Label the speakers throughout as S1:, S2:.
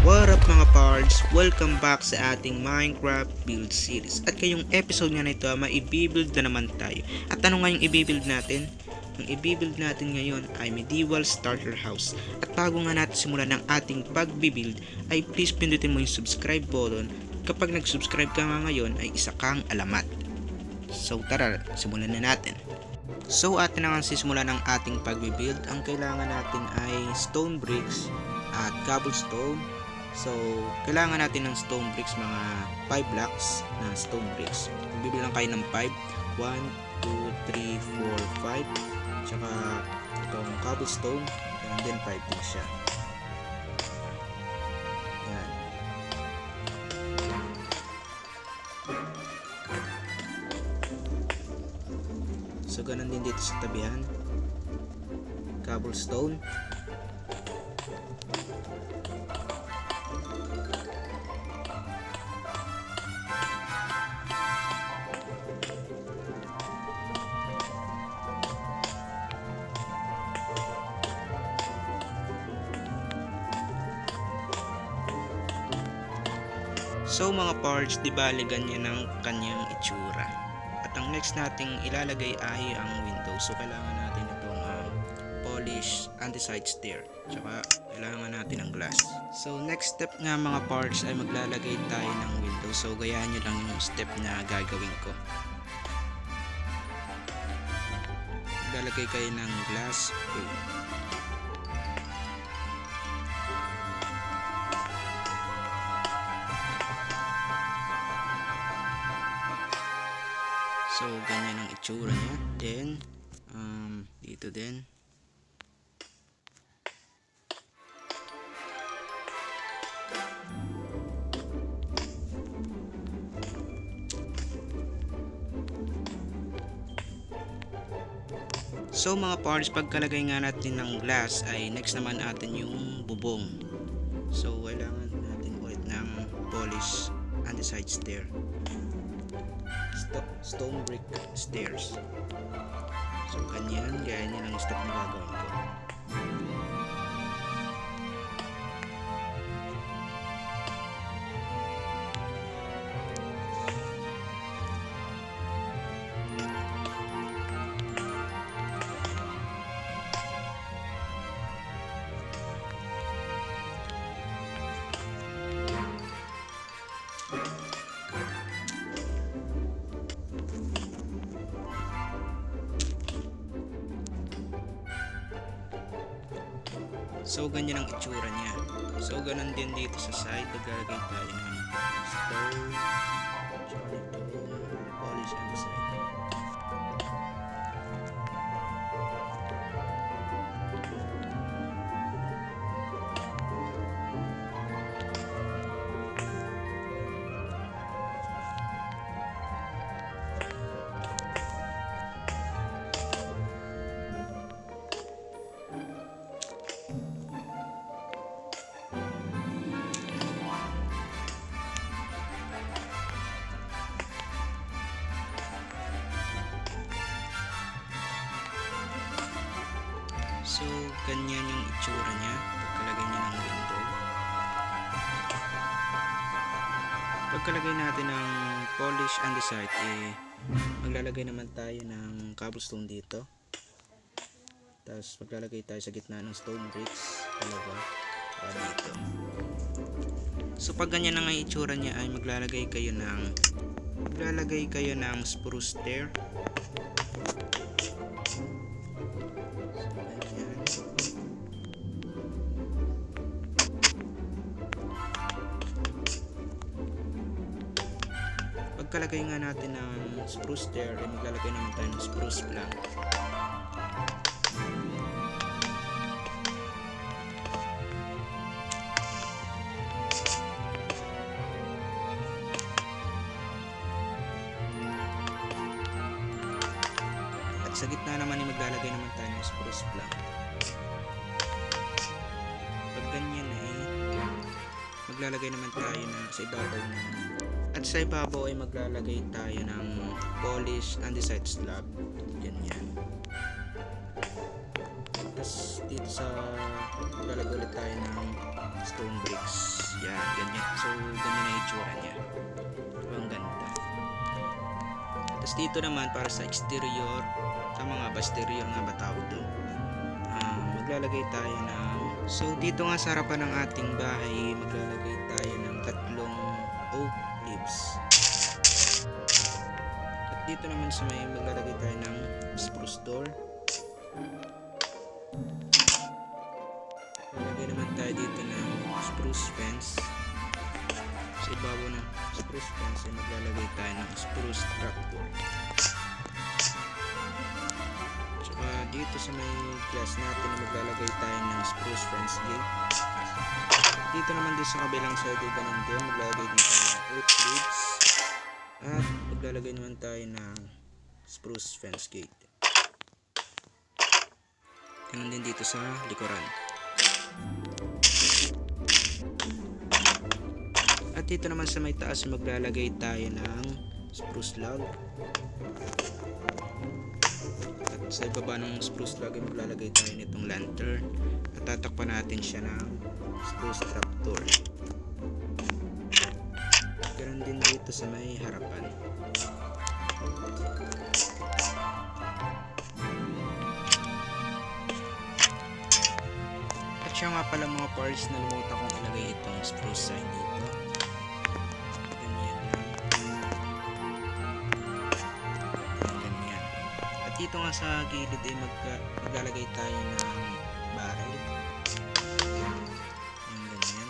S1: What up mga pards? Welcome back sa ating Minecraft build series. At kayong episode nga na ito, maibibuild na naman tayo. At ano nga yung ibibuild natin? Ang ibibuild natin ngayon ay medieval starter house. At bago nga natin simulan ng ating pagbibuild, ay please pindutin mo yung subscribe button. Kapag nag-subscribe ka nga ngayon, ay isa kang alamat. So tara, simulan na natin. So atin na nga simulan ng ating pagbibuild. Ang kailangan natin ay stone bricks at cobblestone. So, kailangan natin ng stone bricks, mga 5 blocks na stone bricks. Bibilang kayo ng 5. 1, 2, 3, 4, 5. Tsaka itong cobblestone. And then 5 din siya. Yan. So, ganun din dito sa tabihan. Cobblestone. So mga parts, di bali ganyan ang kanyang itsura. At ang next nating ilalagay ay ang window. So kailangan natin itong polish andesite stair. Tsaka kailangan natin ng glass. So next step nga mga parts ay maglalagay tayo ng window. So gayaan nyo lang yung step na gagawin ko. Maglalagay kayo ng glass. So, ganyan ang itsura niya. Then, dito din. So, mga parts, pagkalagay nga natin ng glass, ay next naman natin yung bubong. So, kailangan natin ulit ng polish andesite stair. Stone brick stairs. So ganyan, gaya niya lang step na gagawin ko. So ganyan ang itsura niya. So ganun din dito sa side, maglalagay tayo ng stone, polish andesite. So, ganyan yung itsura niya pagkalagay niya ng window. Pagkalagay natin ng polish andesite, maglalagay naman tayo ng cobblestone dito. Tapos maglalagay tayo sa gitna ng stone bricks, dalawa, dito. So, pag ganyan ang itsura niya ay maglalagay kayo ng spruce stair. Pagkalagay nga natin ng spruce stair, ay maglalagay naman tayo ng spruce plank. At sa gitna naman ay maglalagay naman tayo ng spruce plank. Pag ganyan ay maglalagay naman tayo ng sa ibabaw ng ay maglalagay tayo ng polish andesite slab. Ganyan. Tapos dito sa maglalagay ulit tayo ng stone bricks. Yan, ganyan. So, ganyan na itsura niya. Ang ganda. Tapos dito naman para sa exterior, tama nga ba, exterior nga ba tawag doon? Maglalagay tayo ng, so dito nga sa harapan ng ating bahay, maglalagay tayo ng 3 oak leaves. At dito naman sa may maglalagay tayo ng spruce door. Lalagay naman tayo dito ng spruce fence. Sa ibabaw ng spruce fence ay maglalagay tayo ng spruce trapdoor. Tsaka dito sa may glass natin na maglalagay tayo ng spruce fence gate. Dito naman din sa kabilang side ay ganun din, maglalagay din tayo ng oak leaves. At maglalagay naman tayo ng spruce fence gate. Ganun din dito sa likuran. At dito naman sa may taas maglalagay tayo ng spruce log. At sa ibaba ng spruce log ay maglalagay tayo nitong lantern. At tatakpan natin siya ng spruce trapdoor. Ganun din dito sa may harapan. At siya nga pala mga parts, nalimutan kong ilagay itong spruce sign dito. Ganyan lang. Ganyan. At dito nga sa gilid ay maglalagay tayo ng barrel. Ganyan.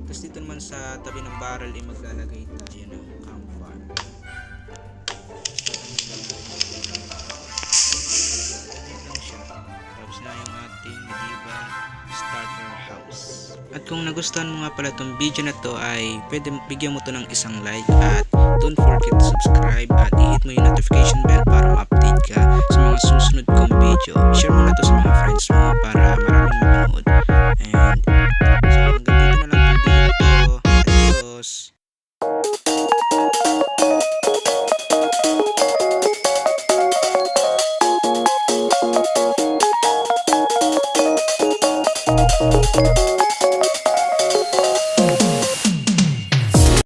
S1: Tapos dito naman sa tabi ng barrel ay maglalagay tayo ng campfire. Na yung ating medieval starter house. At kung nagustuhan mo nga pala itong video na to ay pwede bigyan mo to ng isang like at don't forget to subscribe at i-hit mo yung notification bell para ma-update ka sa mga susunod kong video. Share mo na to sa mga friends mo para maraming mapanood.